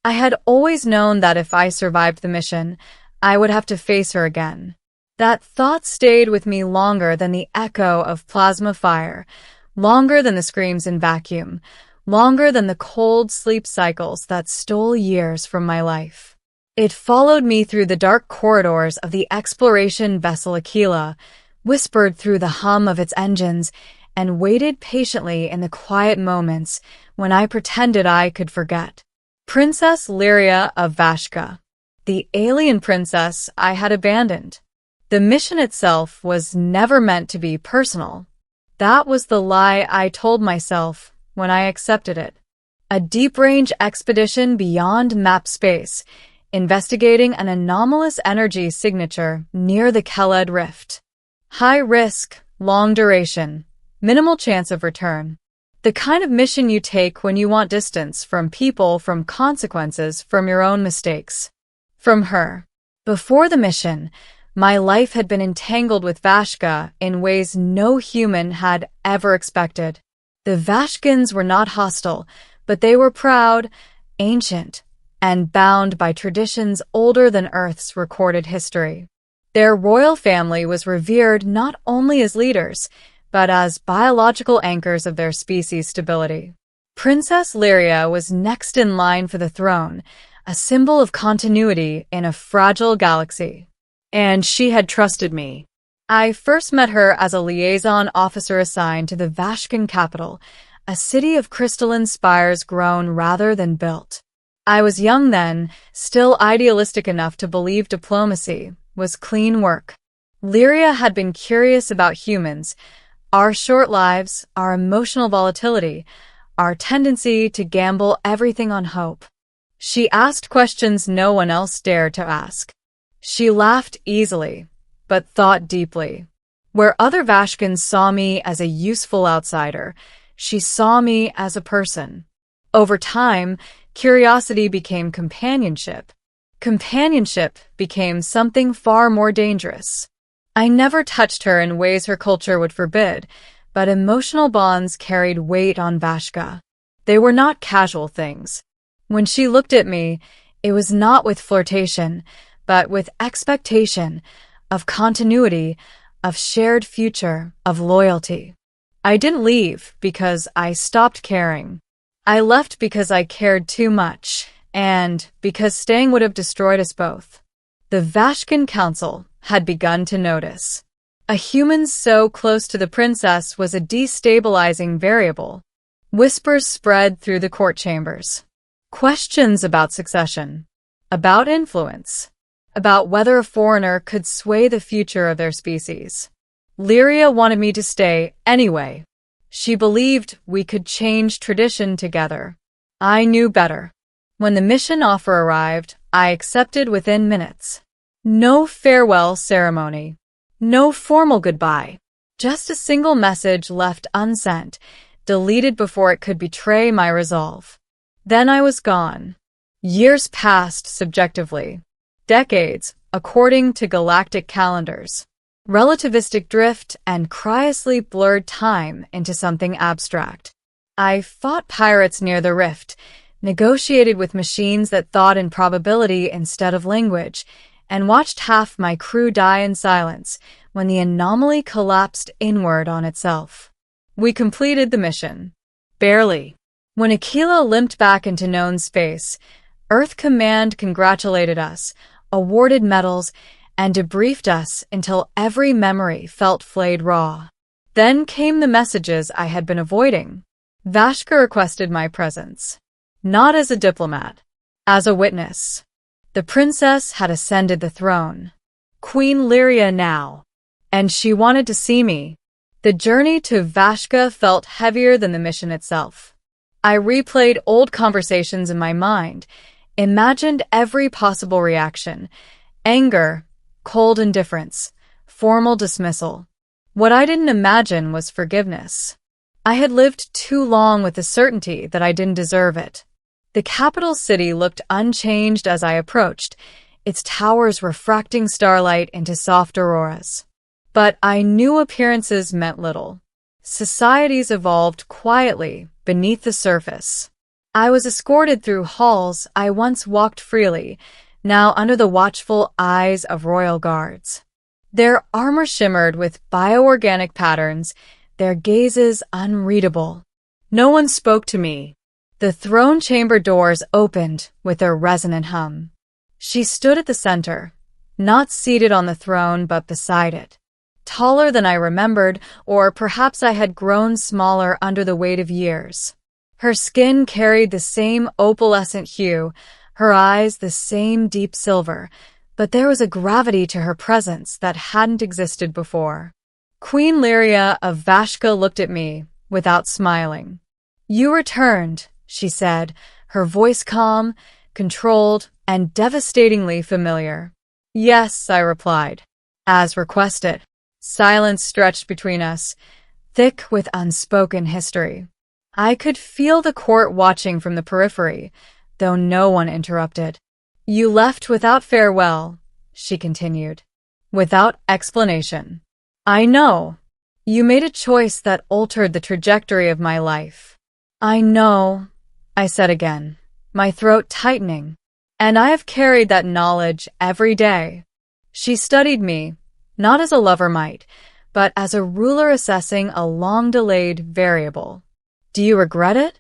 I had always known that if I survived the mission, I would have to face her again. That thought stayed with me longer than the echo of plasma fire, longer than the screams in vacuum, longer than the cold sleep cycles that stole years from my life. It followed me through the dark corridors of the exploration vessel Aquila, whispered through the hum of its engines, and waited patiently in the quiet moments when I pretended I could forget. Princess Lyria of Vashka, the alien princess I had abandoned. The mission itself was never meant to be personal. That was the lie I told myself when I accepted it. A deep-range expedition beyond map space, investigating an anomalous energy signature near the Keled Rift. High risk, long duration, minimal chance of return. The kind of mission you take when you want distance from people, from consequences, from your own mistakes. From her. Before the mission, my life had been entangled with Vashka in ways no human had ever expected. The Vashkins were not hostile, but they were proud, ancient, and bound by traditions older than Earth's recorded history. Their royal family was revered not only as leaders, but as biological anchors of their species' stability. Princess Lyria was next in line for the throne, a symbol of continuity in a fragile galaxy. And she had trusted me. I first met her as a liaison officer assigned to the Vashkin capital, a city of crystalline spires grown rather than built. I was young then, still idealistic enough to believe diplomacy was clean work. Lyria had been curious about humans, our short lives, our emotional volatility, our tendency to gamble everything on hope. She asked questions no one else dared to ask. She laughed easily, but thought deeply. Where other Vashkins saw me as a useful outsider, she saw me as a person. Over time, curiosity became companionship. Companionship became something far more dangerous. I never touched her in ways her culture would forbid, but emotional bonds carried weight on Vashka. They were not casual things. When she looked at me, it was not with flirtation, but with expectation, of continuity, of shared future, of loyalty. I didn't leave because I stopped caring. I left because I cared too much, and because staying would have destroyed us both. The Vashkin Council had begun to notice. A human so close to the princess was a destabilizing variable. Whispers spread through the court chambers. Questions about succession, about influence, about whether a foreigner could sway the future of their species. Lyria wanted me to stay anyway. She believed we could change tradition together. I knew better. When the mission offer arrived, I accepted within minutes. No farewell ceremony. No formal goodbye. Just a single message left unsent, deleted before it could betray my resolve. Then I was gone. Years passed subjectively. Decades, according to galactic calendars. Relativistic drift and cryoSleep blurred time into something abstract. I fought pirates near the rift, negotiated with machines that thought in probability instead of language, and watched half my crew die in silence when the anomaly collapsed inward on itself. We completed the mission. Barely. When Aquila limped back into known space, Earth Command congratulated us, awarded medals, and debriefed us until every memory felt flayed raw. Then came the messages I had been avoiding. Vashka requested my presence. Not as a diplomat, as a witness. The princess had ascended the throne. Queen Lyria now. And she wanted to see me. The journey to Vashka felt heavier than the mission itself. I replayed old conversations in my mind, imagined every possible reaction: anger, cold indifference, formal dismissal. What I didn't imagine was forgiveness. I had lived too long with the certainty that I didn't deserve it. The capital city looked unchanged as I approached, its towers refracting starlight into soft auroras. But I knew appearances meant little. Societies evolved quietly beneath the surface. I was escorted through halls I once walked freely, now under the watchful eyes of royal guards. Their armor shimmered with bioorganic patterns, their gazes unreadable. No one spoke to me. The throne chamber doors opened with a resonant hum. She stood at the center, not seated on the throne but beside it. Taller than I remembered, or perhaps I had grown smaller under the weight of years. Her skin carried the same opalescent hue, her eyes the same deep silver, but there was a gravity to her presence that hadn't existed before. Queen Lyria of Vashka looked at me, without smiling. "You returned," she said, her voice calm, controlled, and devastatingly familiar. "Yes," I replied, as requested. Silence stretched between us, thick with unspoken history. I could feel the court watching from the periphery, though no one interrupted. "You left without farewell," she continued, "without explanation. I know. You made a choice that altered the trajectory of my life." "I know," I said again, my throat tightening, "and I have carried that knowledge every day." She studied me, not as a lover might, but as a ruler assessing a long-delayed variable. "Do you regret it?"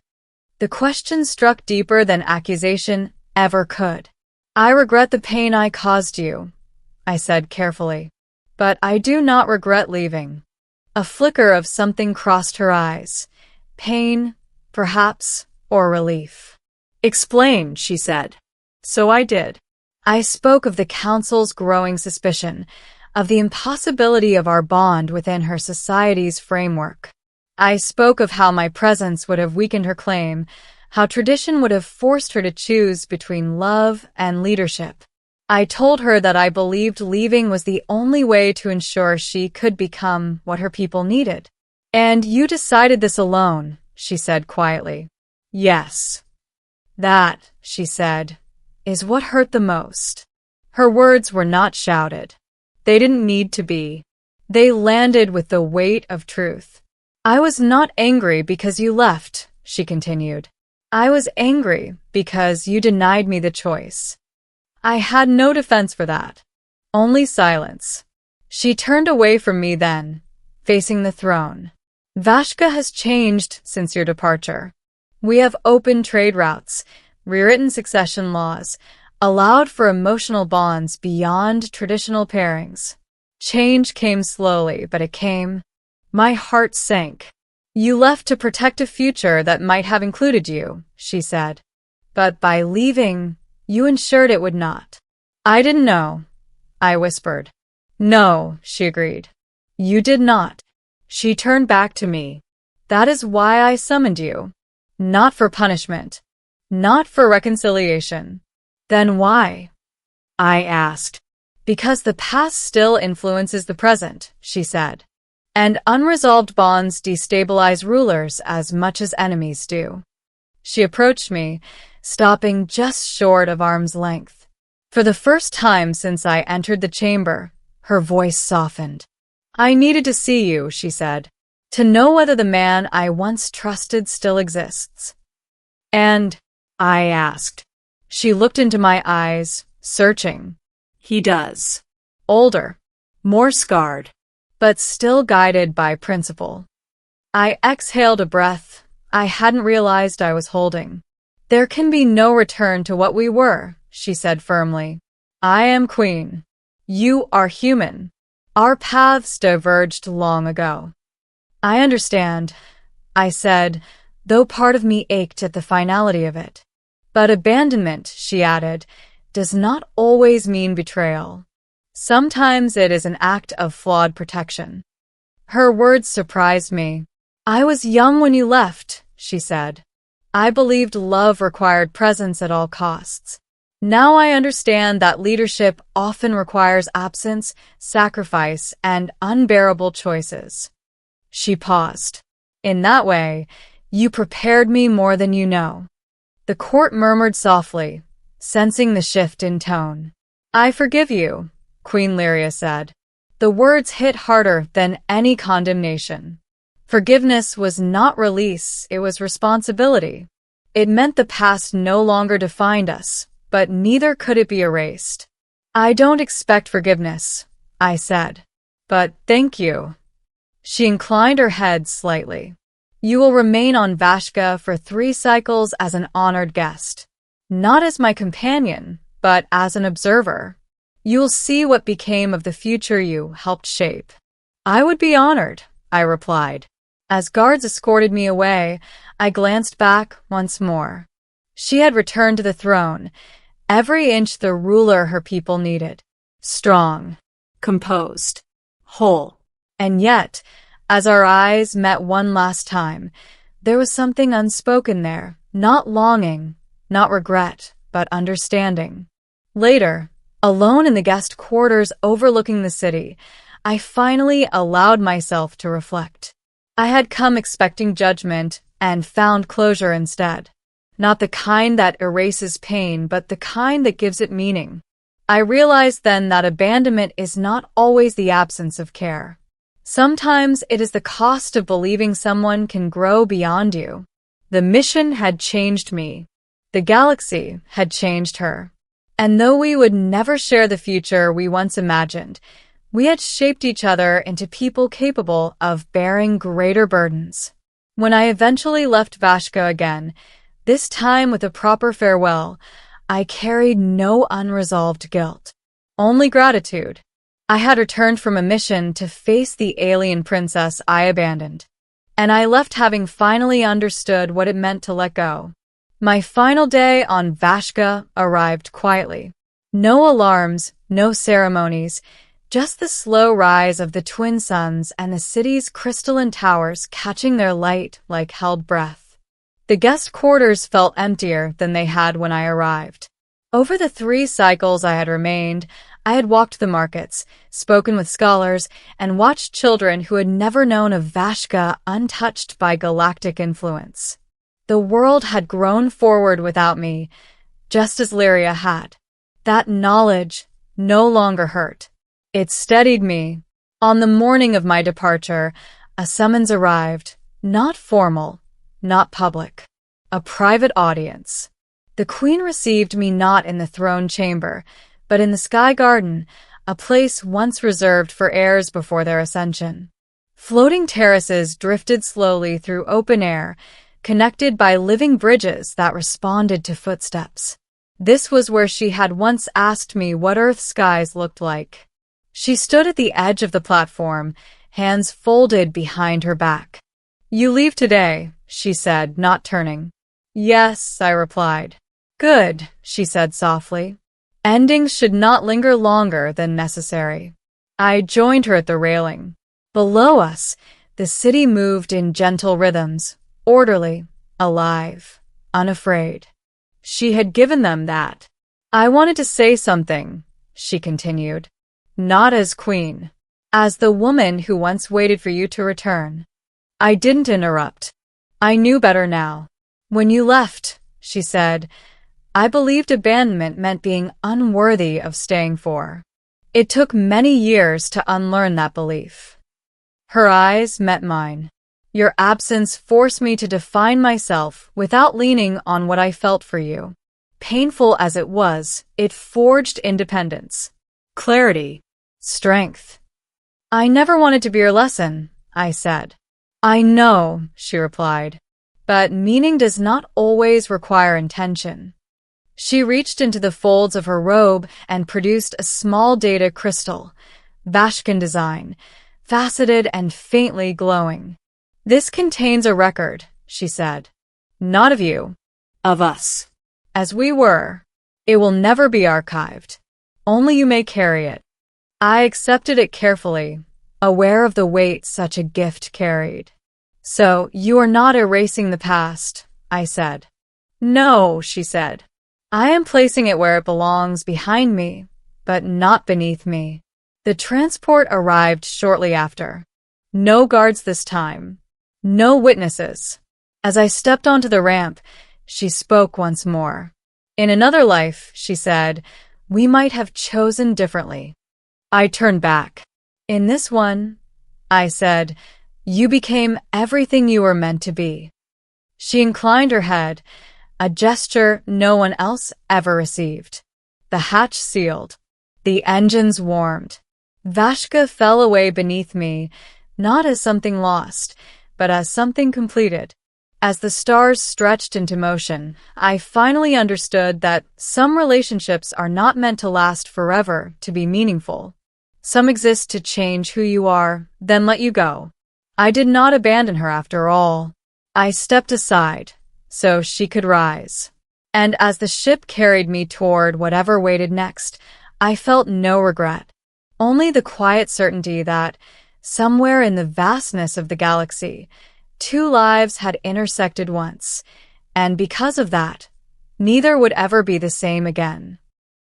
The question struck deeper than accusation ever could. "I regret the pain I caused you," I said carefully, "but I do not regret leaving." A flicker of something crossed her eyes. Pain, perhaps, or relief. "Explain," she said. So I did. I spoke of the council's growing suspicion, of the impossibility of our bond within her society's framework. I spoke of how my presence would have weakened her claim, how tradition would have forced her to choose between love and leadership. I told her that I believed leaving was the only way to ensure she could become what her people needed. "And you decided this alone," she said quietly. "Yes." "That," she said, "is what hurt the most." Her words were not shouted. They didn't need to be. They landed with the weight of truth. "I was not angry because you left," she continued. "I was angry because you denied me the choice." I had no defense for that. Only silence. She turned away from me then, facing the throne. "Vashka has changed since your departure. We have opened trade routes, rewritten succession laws, allowed for emotional bonds beyond traditional pairings. Change came slowly, but it came. My heart sank. You left to protect a future that might have included you," she said. "But by leaving, you ensured it would not." "I didn't know," I whispered. "No," she agreed. "You did not." She turned back to me. "That is why I summoned you. Not for punishment. Not for reconciliation." "Then why?" I asked. "Because the past still influences the present," she said. "And unresolved bonds destabilize rulers as much as enemies do." She approached me, stopping just short of arm's length. For the first time since I entered the chamber, her voice softened. "I needed to see you," she said, "to know whether the man I once trusted still exists." "And?" I asked. She looked into my eyes, searching. "He does. Older, more scarred, but still guided by principle." I exhaled a breath I hadn't realized I was holding. "There can be no return to what we were," she said firmly. "I am queen. You are human. Our paths diverged long ago." "I understand," I said, though part of me ached at the finality of it. "But abandonment," she added, "does not always mean betrayal. Sometimes it is an act of flawed protection." Her words surprised me. "I was young when you left," she said. "I believed love required presence at all costs. Now I understand that leadership often requires absence, sacrifice, and unbearable choices." She paused. "In that way, you prepared me more than you know." The court murmured softly, sensing the shift in tone. "I forgive you," Queen Lyria said. The words hit harder than any condemnation. Forgiveness was not release, it was responsibility. It meant the past no longer defined us, but neither could it be erased. I don't expect forgiveness, I said. But thank you. She inclined her head slightly. You will remain on Vashka for 3 cycles as an honored guest. Not as my companion, but as an observer. You'll see what became of the future you helped shape. I would be honored, I replied. As guards escorted me away, I glanced back once more. She had returned to the throne, every inch the ruler her people needed. Strong, composed, whole. And yet, as our eyes met one last time, there was something unspoken there, not longing, not regret, but understanding. Later, alone in the guest quarters overlooking the city, I finally allowed myself to reflect. I had come expecting judgment and found closure instead. Not the kind that erases pain, but the kind that gives it meaning. I realized then that abandonment is not always the absence of care. Sometimes it is the cost of believing someone can grow beyond you. The mission had changed me. The galaxy had changed her. And though we would never share the future we once imagined, we had shaped each other into people capable of bearing greater burdens. When I eventually left Vashka again, this time with a proper farewell, I carried no unresolved guilt, only gratitude. I had returned from a mission to face the alien princess I abandoned, and I left having finally understood what it meant to let go. My final day on Vashka arrived quietly. No alarms, no ceremonies, just the slow rise of the twin suns and the city's crystalline towers catching their light like held breath. The guest quarters felt emptier than they had when I arrived. Over the 3 cycles I had remained, I had walked the markets, spoken with scholars, and watched children who had never known of Vashka untouched by galactic influence. The world had grown forward without me, just as Lyria had. That knowledge no longer hurt. It steadied me. On the morning of my departure, a summons arrived, not formal, not public, a private audience. The queen received me not in the throne chamber, but in the sky garden, a place once reserved for heirs before their ascension. Floating terraces drifted slowly through open air, connected by living bridges that responded to footsteps. This was where she had once asked me what Earth's skies looked like. She stood at the edge of the platform, hands folded behind her back. You leave today, she said, not turning. Yes, I replied. Good, she said softly. Endings should not linger longer than necessary. I joined her at the railing. Below us, the city moved in gentle rhythms, orderly, alive, unafraid. She had given them that. I wanted to say something, she continued. Not as queen. As the woman who once waited for you to return. I didn't interrupt. I knew better now. When you left, she said, I believed abandonment meant being unworthy of staying for. It took many years to unlearn that belief. Her eyes met mine. Your absence forced me to define myself without leaning on what I felt for you. Painful as it was, it forged independence, clarity, strength. I never wanted to be your lesson, I said. I know, she replied, but meaning does not always require intention. She reached into the folds of her robe and produced a small data crystal, Vashkan design, faceted and faintly glowing. This contains a record, she said. Not of you, of us. As we were. It will never be archived. Only you may carry it. I accepted it carefully, aware of the weight such a gift carried. So, you are not erasing the past, I said. No, she said. I am placing it where it belongs, behind me, but not beneath me. The transport arrived shortly after. No guards this time. No witnesses. As I stepped onto the ramp, she spoke once more. In another life, she said, we might have chosen differently. I turned back. In this one, I said, you became everything you were meant to be. She inclined her head, a gesture no one else ever received. The hatch sealed. The engines warmed. Vashka fell away beneath me, not as something lost, but as something completed. As the stars stretched into motion, I finally understood that some relationships are not meant to last forever to be meaningful. Some exist to change who you are, then let you go. I did not abandon her after all. I stepped aside, so she could rise. And as the ship carried me toward whatever waited next, I felt no regret. Only the quiet certainty that, somewhere in the vastness of the galaxy, two lives had intersected once, and because of that, neither would ever be the same again.